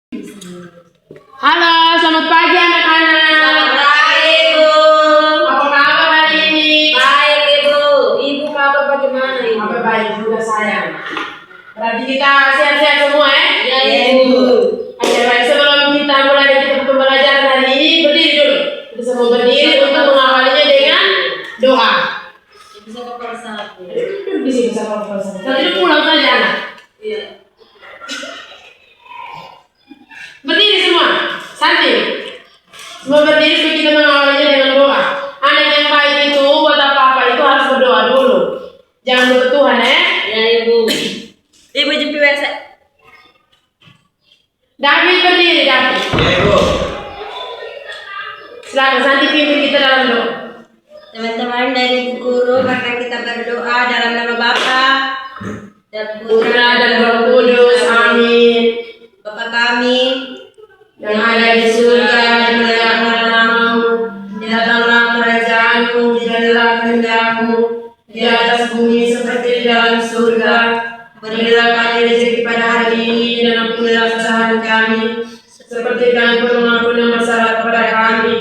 Halo, selamat pagi anak-anak. Selamat pagi, Ibu. Apa kabar hari ini? Baik, Ibu. Ibu kabar bagaimana, Ibu? Apa baik juga sayang. Berarti kita sehat-sehat semua ya? Ya, Ibu. Oke, baik. Sebelum kita mulai kita pembelajaran hari ini, berdiri dulu. Kita semua berdiri untuk mengawalinya dengan doa. Bisa kepala satu. Di sini bisa kalau Tadi pulang saja anak. Iya. Berdiri semua, santai. Semua berdiri supaya kita mengawalinya dengan doa. Anak yang baik itu buat apa-apa itu harus berdoa dulu. Jangan lupa Tuhan ya. Ya, Ibu. Ibu jumpa WC. David berdiri, David. Ya, Ibu. Silakan Santi pimpin kita dalam doa. Teman-teman dari Ibu Guru, maka kita berdoa dalam nama Bapa dan Putra dan Roh Kudus, amin. Bapa kami Yang ada di surga, dimuliakanlah namamu. Datanglah kerajaanmu, jadilah kehendakmu di atas bumi seperti di dalam surga. Berilah kami rezeki pada hari ini dan ampunilah kesalahan kami, seperti kami pun mengampuni yang bersalah kepada kami.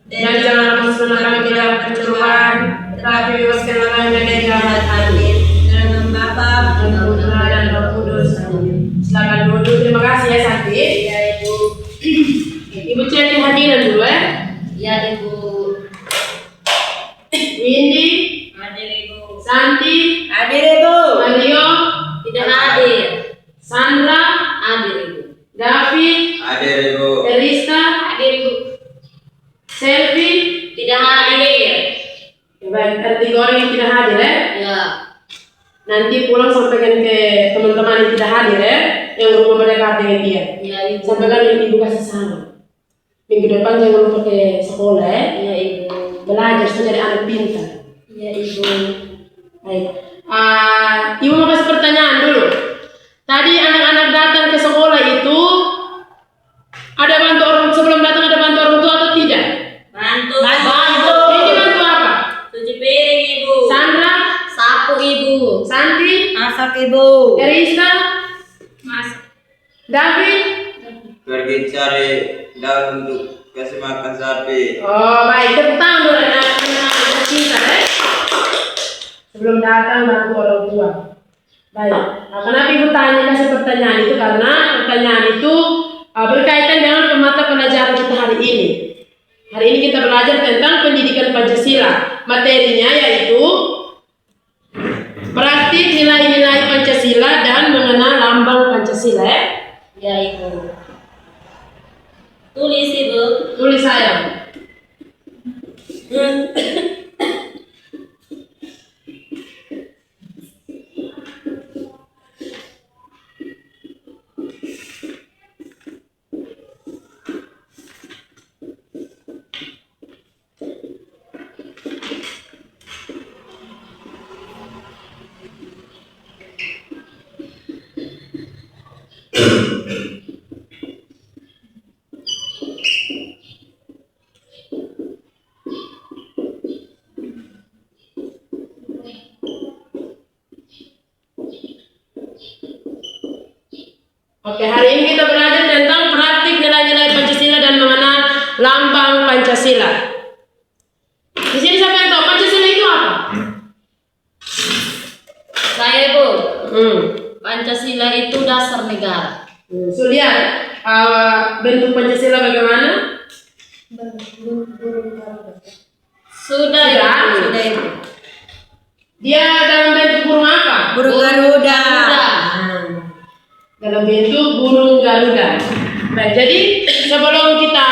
Dan janganlah masukkan kami ke dalam pencobaan, tetapi bebaskanlah kami dari jahat. Amin. dalam nama Bapa Dan Putra dan Roh Kudus, amin. Silakan duduk. Terima kasih ya Santi. ya, Ibu. Ibu cek hadiran dulu ya. Ya, Ibu. Windy, Hadir, Ibu. Santi, Hadir, Ibu. Mario, Tidak hadir. Sandra, Hadir, Ibu. David, Hadir, Ibu. Elista, Hadir, Ibu. Selvi. Tidak hadir. Baik, ada 3 orang yang tidak hadir ya. Ya. Nanti pulang sampaikan ke teman-teman yang tidak hadir ya, yang rumah mereka dengan dia. Ya, Ibu. Sampaikan ibu kasih salam. Minggu depan jangan lupa ke sekolah ya. Ya, Ibu. Belajar supaya jadi anak pintar. Ya, Ibu. Baik. Ibu mau kasih pertanyaan dulu. Tadi anak-anak datang ke sekolah itu ada bantu orang sebelum datang, ada bantu orang tua atau tidak? Bantu. Ini bantu apa? Cuci piring, Ibu. Sandra, Sapu, Ibu. Santi, Masak, Ibu. Erista, Masak. David. Pergi cari daun untuk kasih makan sapi. Oh baik, tepuk tangan dulu anak-anak kita ya. Sebelum datang bantu orang tua. Baik. Kenapa ibu tanya kasih pertanyaan itu karena pertanyaan itu berkaitan dengan mata pelajaran kita hari ini. Hari ini kita belajar tentang pendidikan Pancasila. Materinya yaitu praktik nilai-nilai Pancasila dan mengenal lambang Pancasila ya. Ya, Ibu. Tulis, Ibu. Tulis saya. Oke, hari ini kita belajar tentang praktik nilai-nilai Pancasila dan mengenal lambang Pancasila. Di sini siapa yang tahu Pancasila itu apa? Saya, Ibu. Hmm. Pancasila itu dasar negara. So lihat bentuk Pancasila bagaimana? Sudah, Sudah. Ibu. Sudah, Ibu. Dia dalam bentuk burung apa? Burung Garuda. Dalam bentuk burung Garuda. Baik, jadi sebelum kita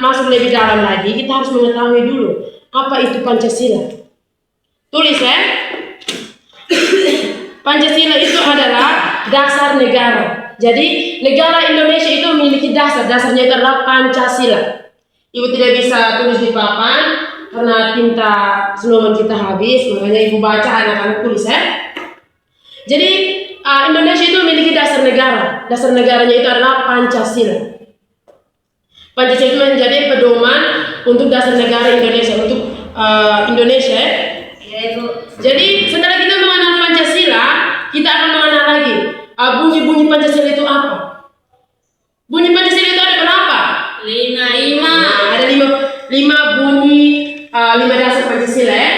masuk lebih dalam lagi, kita harus mengetahui dulu apa itu Pancasila. Tulis ya. Pancasila itu adalah dasar negara. Jadi negara Indonesia itu memiliki dasarnya itu adalah Pancasila. Ibu tidak bisa tulis di papan karena tinta senuman kita habis, makanya ibu baca anak-anak tulis ya. Jadi Indonesia itu memiliki dasar negara. Dasar negaranya itu adalah Pancasila. Pancasila itu menjadi pedoman untuk dasar negara Indonesia, untuk Indonesia. Ya, Ibu. Jadi setelah kita mengenal Pancasila, kita akan mengenal lagi bunyi-bunyi Pancasila itu apa. Bunyi Pancasila itu ada berapa? 5. Nah, ada lima bunyi, 5 dasar Pancasila ya.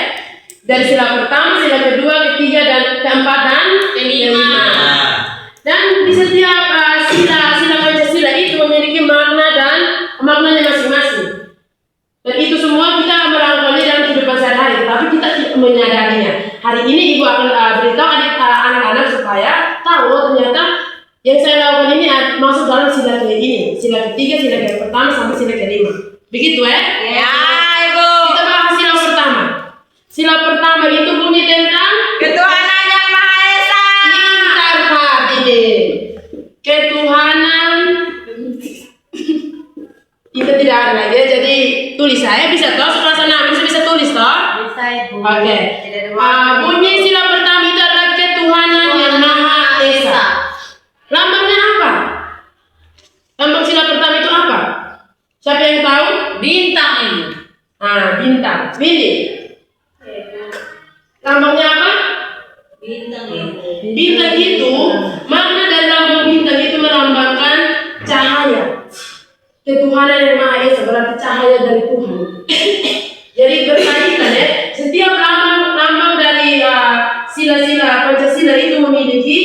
Dari sila pertama, sila kedua, ketiga, dan keempat dan kelima. Nah, Dan di setiap sila Pancasila itu memiliki makna dan maknanya masing-masing. Dan itu semua kita melakukannya dalam kehidupan sehari-hari, tapi kita tidak menyadarinya. Hari ini ibu akan beritahu anak-anak supaya tahu ternyata yang saya lakukan ini masuk dalam sila ini, sila ketiga, sila pertama sampai sila kelima. Begitu ya? Ya, Ibu. Kita bahas sila pertama. Sila pertama itu bunyi tentang Ketuhanan yang Maha Esa. pintar hati deh. Ketuhanan kita tidak ada lagi ya, jadi tulis saya bisa toh sekelas 6 bisa tulis toh. Bisa, Ibu. Oke. Tidak ada waktu. Bunyi sila pertama itu adalah ketuhanan yang Maha Esa. Lambangnya apa? Lambang sila pertama itu apa? Siapa yang tahu? Bintang ini. Bintang. Billy. Lambangnya apa? Bintang ini. Bintang itu, makna dari lambang bintang itu melambangkan cahaya. Ketuhanan yang Maha Esa berarti cahaya dari Tuhan. Jadi berkaitan ya, setiap lambang dari sila-sila Pancasila itu memiliki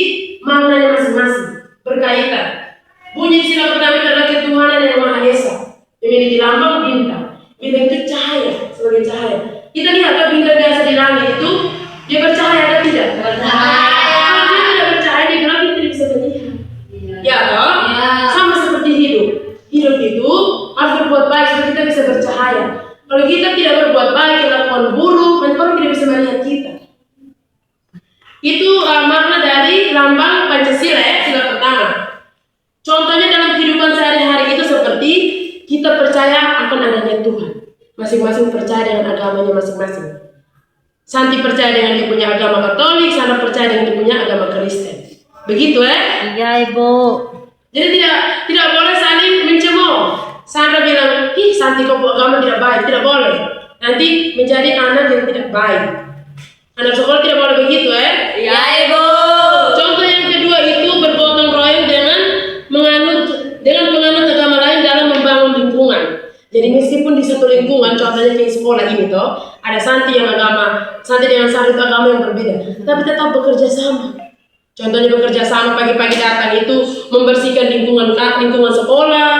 maknanya masing-masing, berkaitan. Bunyi sila pertama adalah ketuhanan yang Maha Esa, memiliki lambang bintang. Bintang itu cahaya, sebagai cahaya. Kita lihat kan bintang biasa di langit itu, dia bercahaya atau tidak? Bercahaya. Kalau dia tidak bercahaya, di gelap kita tidak bisa melihat. Ya toh? Ya. Sama seperti hidup. Hidup itu harus berbuat baik supaya kita bisa bercahaya. Kalau kita tidak berbuat baik, melakukan buruk, orang tidak bisa melihat kita. Itu makna dari lambang Pancasila ya, sila pertama. Contohnya dalam kehidupan sehari-hari itu seperti kita percaya akan adanya Tuhan. Masing-masing percaya dengan agamanya masing-masing. Santi percaya dengan dia punya agama Katolik, Sandra percaya dengan dia punya agama Kristen. Begitu ya? Iya, Ibu. Jadi tidak boleh saling mencemooh. Sandra bilang, Santi kau agama tidak baik, tidak boleh. Nanti menjadi anak yang tidak baik. Anak sekolah tidak boleh begitu ya? Iya, Ibu. Contoh yang kedua itu bergotong royong dengan penganut agama lain dalam membangun lingkungan. Jadi meskipun di satu lingkungan, contohnya kayak sekolah ini toh, ada Santi dengan Sandra itu agama yang berbeda, tapi tetap bekerja sama. Contohnya bekerja sama pagi-pagi datang itu membersihkan lingkungan sekolah.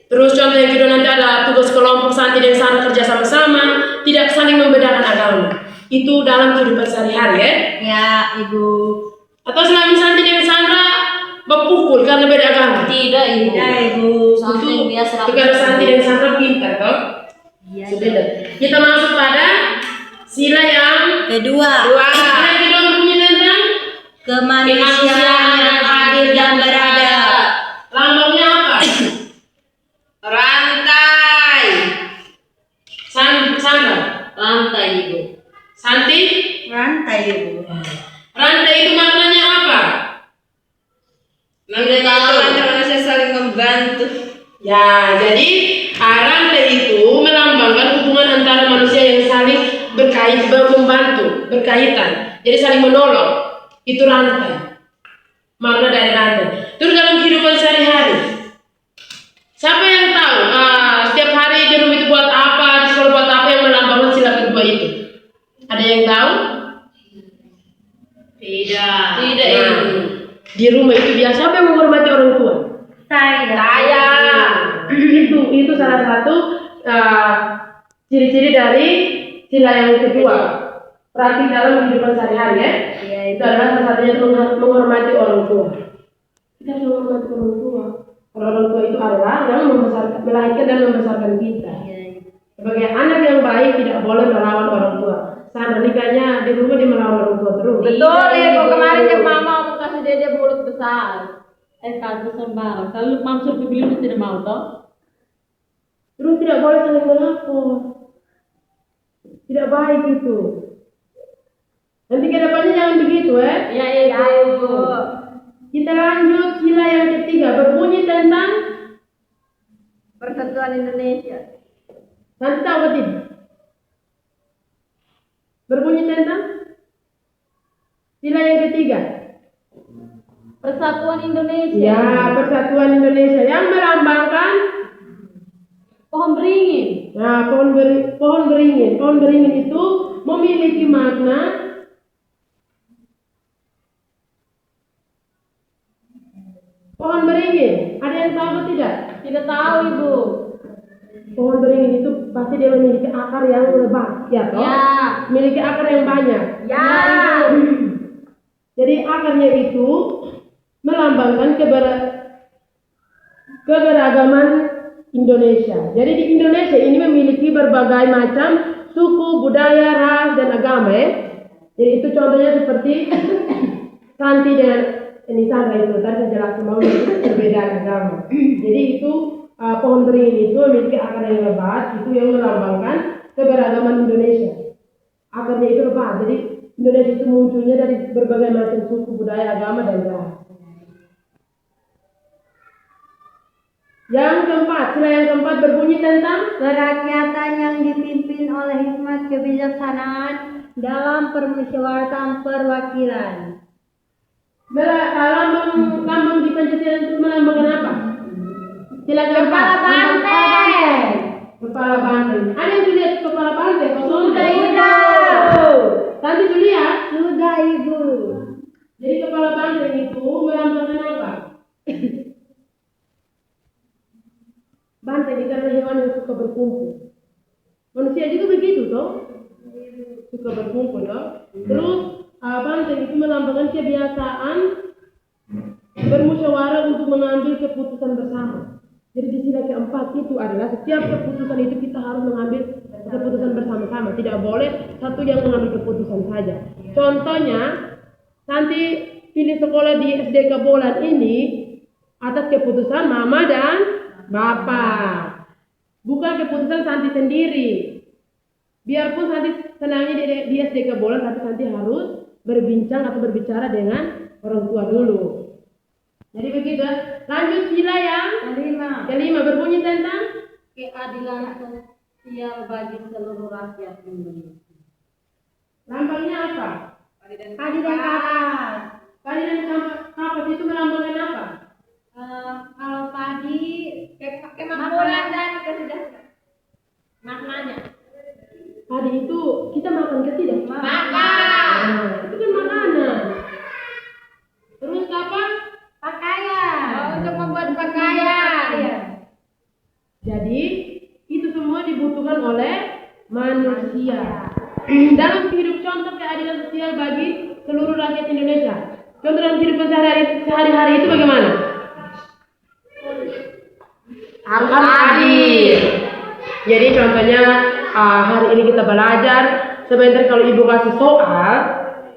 Terus contoh yang kedua nanti ada tugas kelompok Santi dan Sandra kerja sama-sama, tidak saling membedakan agama. Itu dalam kehidupan sehari-hari ya. Ya, Ibu. Atau selama Santi dan Sandra berpukul karena beda agama. Tidak, Ibu. Tidak, Ibu. Itu karena Santi dan Sandra pintar toh. Iya. Sudah. Kita masuk pada sila yang Kedua. sila yang kedua berbunyi tentang Kemanusiaan yang adil dan beradab. lambangnya apa? Rantai. Sandra. Rantai, Ibu. Santi. Rantai, Ibu. Rantai itu maknanya apa? Manusia saling membantu. Ya, jadi rantai itu melambangkan hubungan antara manusia yang saling berkaitan. Jadi saling menolong. Itu rantai. Makna dari rantai. Terus dalam kehidupan sehari-hari, siapa yang tahu setiap hari di rumah itu buat apa, di sekolah buat apa yang melambangkan sila kedua itu? Ada yang tahu? Tidak. Tidak, Nah, Ibu. di rumah itu biasa siapa yang menghormati orang tua? Saya. Itu salah satu ciri-ciri dari sila yang kedua. Praktik dalam kehidupan sehari-hari ya. Iya, Itu adalah salah satunya menghormati orang tua. Kita harus menghormati orang tua. Kalau orang tua itu adalah yang melahirkan dan membesarkan kita. Sebagai anak yang baik tidak boleh melawan orang tua. Sandra nikahnya di rumah dia melawan orang tua terus. Betul, Ibu. Kemarin kan mama mau kasih dia mulut besar. Kagak sembarang. Kalau mama suruh beli dia tidak mau toh. Terus tidak boleh saling melapor. Tidak baik itu. Nanti ke depannya jangan begitu ya. Ya, Ibu. Kita lanjut sila yang ketiga berbunyi tentang Persatuan Indonesia. nanti tahu apa tidak? Berbunyi tentang sila yang ketiga. Persatuan Indonesia. Ya, Persatuan Indonesia yang melambangkan Pohon beringin. nah, pohon beringin. Pohon beringin itu memiliki makna pohon beringin. Ada yang tahu atau tidak? Tidak tahu Ibu. Pohon beringin itu pasti dia memiliki akar yang lebat, ya toh? Ya. Memiliki akar yang banyak. Ya. Jadi akarnya itu melambangkan keberagaman Indonesia. Jadi di Indonesia ini memiliki berbagai macam suku, budaya, ras, dan agama. Ya. Jadi itu contohnya seperti Santi dan ini Sandra itu tadi saya jelaskan bahwa itu perbedaan agama. Jadi itu pohon beringin itu memiliki akar yang lebat, itu yang melambangkan keberagaman Indonesia. Akarnya itu lebat, jadi Indonesia itu munculnya dari berbagai macam suku, budaya, agama, dan ras. Yang keempat, sila yang keempat berbunyi tentang Kerakyatan yang dipimpin oleh hikmat kebijaksanaan dalam permusyawaratan perwakilan. lambang di Pancasila itu melambangkan apa? Sila keempat. Kepala banteng. Kepala banteng. Ada yang sudah lihat kepala banteng? Sudah, Ibu. Tadi sudah lihat? Sudah, Ibu. Jadi kepala banteng itu melambangkan apa? Banteng itu adalah hewan yang suka berkumpul. Manusia juga begitu toh? Suka berkumpul toh. Terus banteng itu melambangkan kebiasaan bermusyawarah untuk mengambil keputusan bersama. Jadi di sila keempat itu adalah setiap keputusan itu kita harus mengambil keputusan bersama-sama. Tidak boleh satu yang mengambil keputusan saja. Contohnya, Santi pilih sekolah di SDK Bolan ini atas keputusan Mama dan Bapak. Bukan keputusan Santi sendiri. Biarpun Santi senangnya di SDK Bolan, tapi Santi harus berbincang atau berbicara dengan orang tua dulu. Jadi begitu. Lanjut sila yang kelima berbunyi tentang Keadilan sosial bagi seluruh rakyat Indonesia. lambangnya apa? Padi dan kapas. Padi dan kapas itu melambangkan apa? Kalau padi Kemakmuran dan kesejahteraan. Maknanya. Padi itu kita makan ke tidak? Makan. Nah, itu kan makanan. Terus kapas? pakaian. Untuk membuat pakaian. Jadi itu semua dibutuhkan oleh manusia. Dalam hidup contoh keadilan sosial bagi seluruh rakyat Indonesia. Contoh dalam kehidupan sehari-hari itu bagaimana? Harus adil. Jadi contohnya hari ini kita belajar. Sebentar kalau ibu kasih soal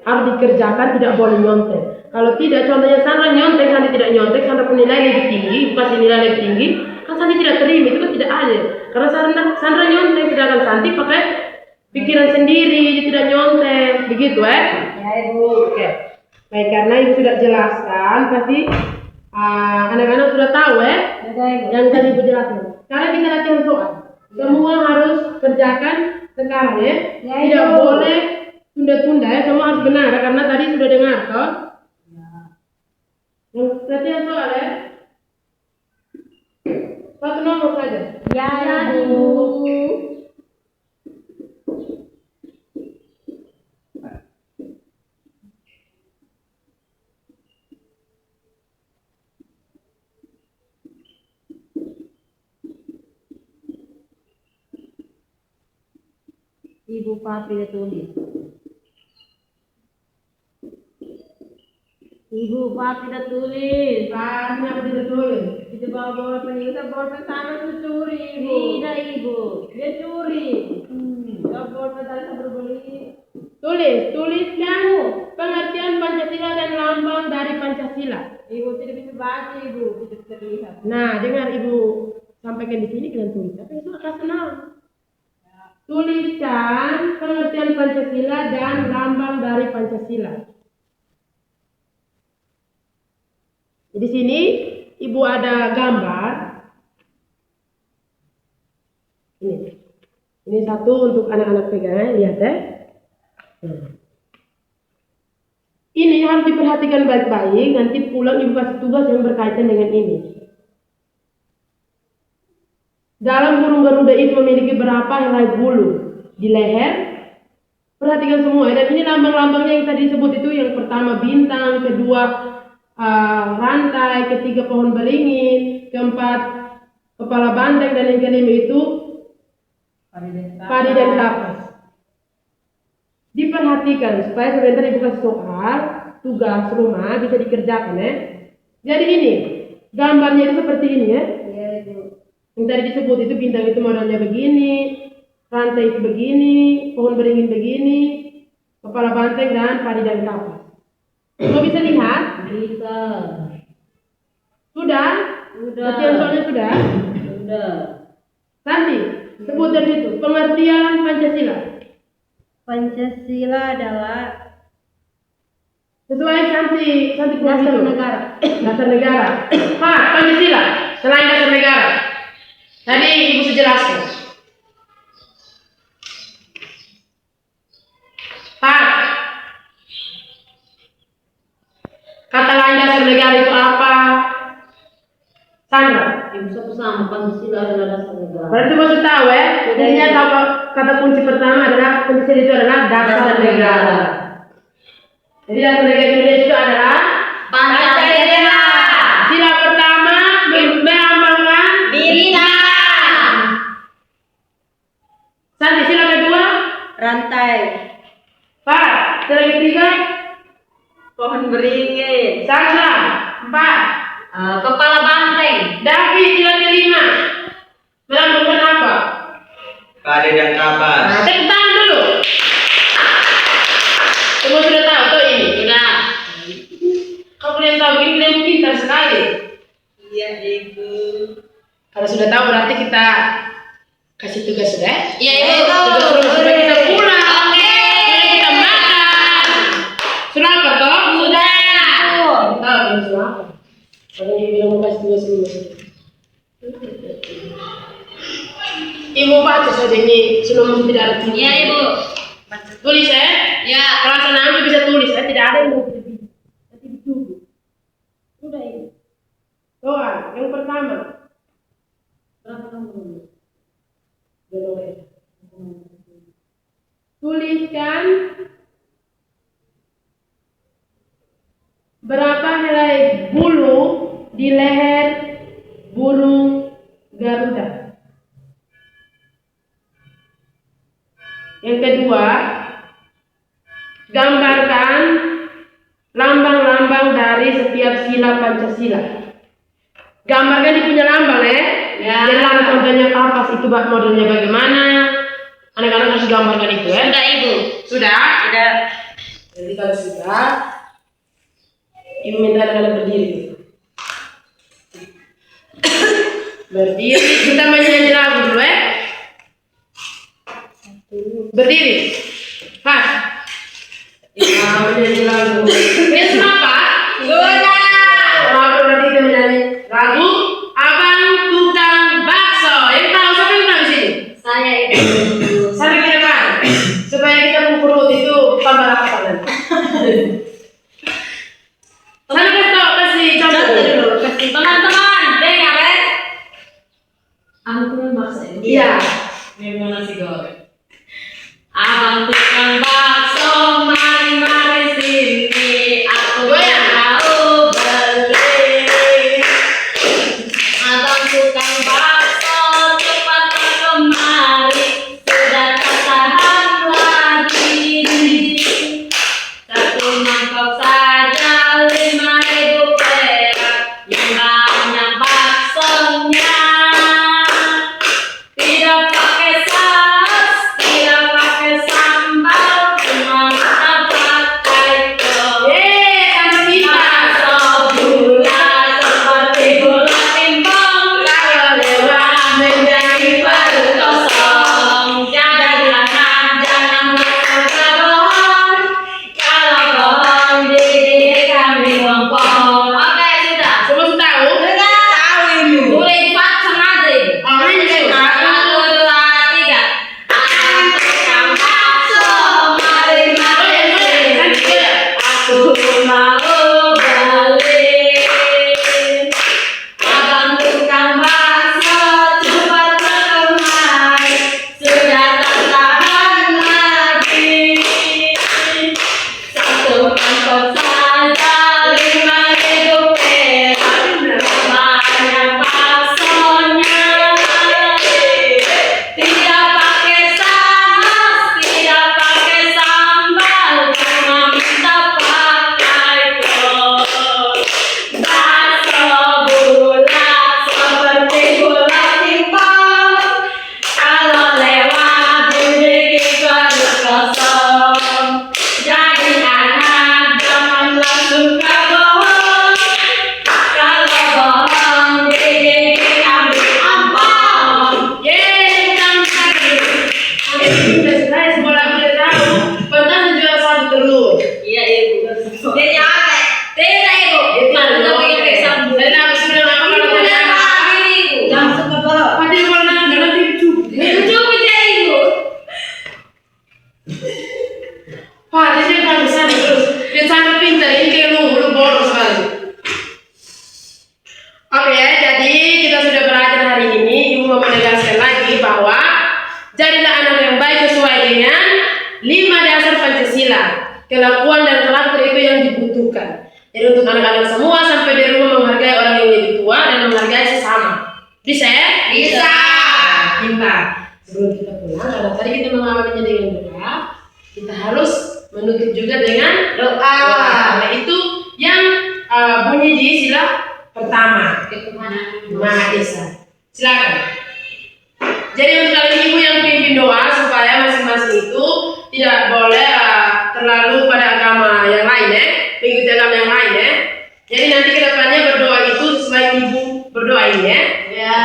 harus dikerjakan, tidak boleh nyontek. Kalau tidak, contohnya Sandra nyontek, Santi tidak nyontek, Sandra punya nilai lebih tinggi, ibu kasih nilai lebih tinggi, kan Santi tidak terima, itu kan tidak adil. Karena Sandra nyontek, sedangkan Santi pakai pikiran sendiri, dia tidak nyontek, begitu Ya, Ibu. Oke. Baik, karena ibu sudah jelaskan, pasti anak-anak sudah tahu Sudah, Ibu. yang tadi ibu jelaskan. Sekarang kita latihan soal. Semua harus kerjakan sekarang ya. Ya, Tidak Ibu. boleh tunda-tunda ya, semua harus benar karena tadi sudah dengar toh. Yang latihan soal ya. Satu nomor saja. Ya, Ibu. Ibu Papi tulis. Ibu Papi tulis. Kenapa tidak tulis? Itu bawa peningkat bolpen sana tuh curi Ibu. Tidak, Ibu. Dia curi. Kalau bolpen tadi saya berbeli. Tuliskan pengertian Pancasila dan lambang dari Pancasila. Ibu tidak bisa baca Ibu, tidak terlihat. Nah, dengar ibu sampaikan di sini kalian tulis. Tapi itu akan senang. Tuliskan pengertian Pancasila dan lambang dari Pancasila. Di sini ibu ada gambar. Ini satu untuk anak-anak pegangan, lihat ya. Ini harus diperhatikan baik-baik, nanti pulang ibu kasih tugas yang berkaitan dengan ini. Dalam burung Garuda itu memiliki berapa helai bulu di leher? Perhatikan semua, dan ini lambang-lambangnya yang tadi disebut itu, yang pertama bintang, kedua rantai, ketiga pohon beringin, keempat kepala banteng, dan yang kelima itu padi dan kapas. Diperhatikan supaya sebentar ibu kasih soal tugas rumah bisa dikerjakan ya. Jadi ini gambarnya itu seperti ini ya. Iya, Ibu. Yang tadi disebut itu bintang itu modelnya begini, rantai itu begini, pohon beringin begini, kepala banteng dan padi dan kapas. Kau bisa lihat? Bisa. Sudah? Sudah. Latihan soalnya sudah? Sudah. Santi, sebutkan itu pengertian Pancasila. Pancasila adalah Sesuai Santi dasar itu. negara. Dasar negara. Pak, Pancasila selain dasar negara. Tadi ibu sudah jelaskan. Pak, kata lain dasar negara itu apa? Sandra. Ibu satu sama Pancasila adalah dasar negara. Berarti masuk tahu ya? Intinya tahu kata kunci pertama adalah Pancasila itu adalah dasar negara. Jadi dasar negara Indonesia itu adalah Pancasila. sila pertama melambangkan Bintang. Santi, sila kedua Rantai. Pak, sila ketiga Pohon beringin. Sandra, 4 Kepala banteng. David, sila kelima melambangkan apa? Padi dan kapas. Tepuk tangan dulu. Semua sudah tahu tuh ini? Sudah. Kalau kalian tahu ini kalian pintar sekali. Iya, Ibu. Kalau sudah tahu berarti kita kasih tugas sudah? Iya, Ibu. Tugas rumah sudah kita pulang. Oke. Sudah kita makan. Sudah apa toh? Sudah. Kita tahu kan sudah apa? Kalau ibu bilang mau kasih tugas rumah. Ibu baca saja ini sebelum tidak ada tulis. Iya, Ibu. Tulis ya? Ya. Kelas 6 bisa tulis ya, tidak ada yang mau tulis. Nanti ditunggu. Sudah ini. Soal yang pertama. Berapa kamu? Tuliskan berapa helai bulu di leher burung Garuda. Yang kedua, gambarkan lambang-lambang dari setiap sila Pancasila. Gambarkan dia punya lambang ya. Ya. Jadi contohnya kapas itu modelnya bagaimana. Anak-anak harus gambarkan itu ya. Sudah, Ibu. Sudah? Sudah. Jadi kalau sudah, ibu minta anak-anak berdiri. Berdiri, kita menyanyi lagu dulu ya. Berdiri. Pak. Kita menyanyi lagu. Ya kenapa? Sudah. Kenapa berarti kita menyanyi lagu Abang Tukang Bakso. Yang tahu siapa yang tahu di sini? Saya, Ibu. Sampai ke depan supaya kita mengukur itu tambah rapat nanti. Sana kasih contoh dulu. Kasih teman-teman, dengar ya. Aku tuh maksa ini. Iya. Memang nasi goreng. Abang tukang bakso, mari sini. Aku Goyang. mau beli. Abang tukang bakso, cepat kemari. Sudah tak tahan lagi. Satu mangkok saja 5.000 perak. Yang banyak baksonya. Tidak pakai saus, tidak pakai sambal, cuma kita pakai Sama kita. bakso gula seperti gula timbang. Kalau lewat Jadi kita sudah belajar hari ini. Ibu mau menegaskan lagi bahwa jadilah anak yang baik sesuai dengan 5 dasar Pancasila. Kelakuan dan karakter itu yang dibutuhkan. Jadi untuk anak-anak semua sampai di rumah menghargai orang yang lebih tua dan menghargai sesama. Bisa ya? Bisa. Pintar. Sebelum kita pulang, karena tadi kita mengawalinya dengan doa, kita harus menutup juga dengan Doa. Nah itu yang bunyi di sila pertama. Maha Esa. Silakan. Jadi untuk kalian ibu yang pimpin doa supaya masing-masing itu tidak boleh terlalu pada agama yang lain ya, mengikuti agama yang lain ya. Jadi nanti kedepannya berdoa itu sesuai ibu berdoa ini ya. Ya,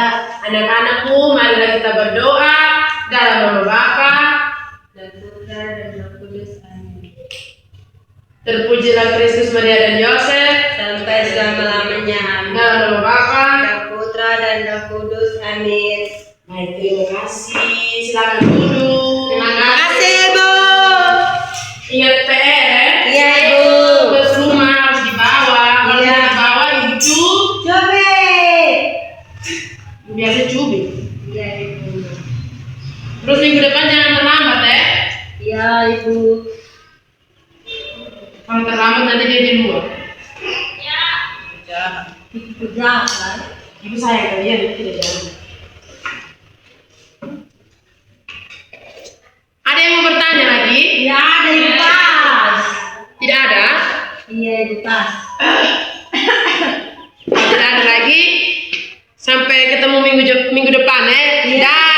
anak-anakku, marilah kita berdoa dalam nama Bapa Dan Putra dan Roh Kudus. Amin. Terpujilah Kristus, Maria dan Yosef. Sampai selama-lamanya. Amin. Dalam nama Bapa. Dan Putra dan Roh Kudus. Amin. Baik, terima kasih. Silakan duduk. Terima kasih, Bu. Ingat PR ya. Iya, Ibu. Tugas rumah harus dibawa. Kalau Iya. tidak dibawa, ibu Coba. biasa cubit. Iya, Ibu. Terus minggu depan jangan terlambat ya. Iya, Ibu. Kalau terlambat nanti dia di luar. Udah, kan? Ibu sayang kalian, tidak jangan. Ada yang mau bertanya lagi? Iya, ada Ibu pas. Tidak ada? Iya, Ibu pas. Kalau tidak ada lagi, sampai ketemu minggu depan ya. Iya. Dah.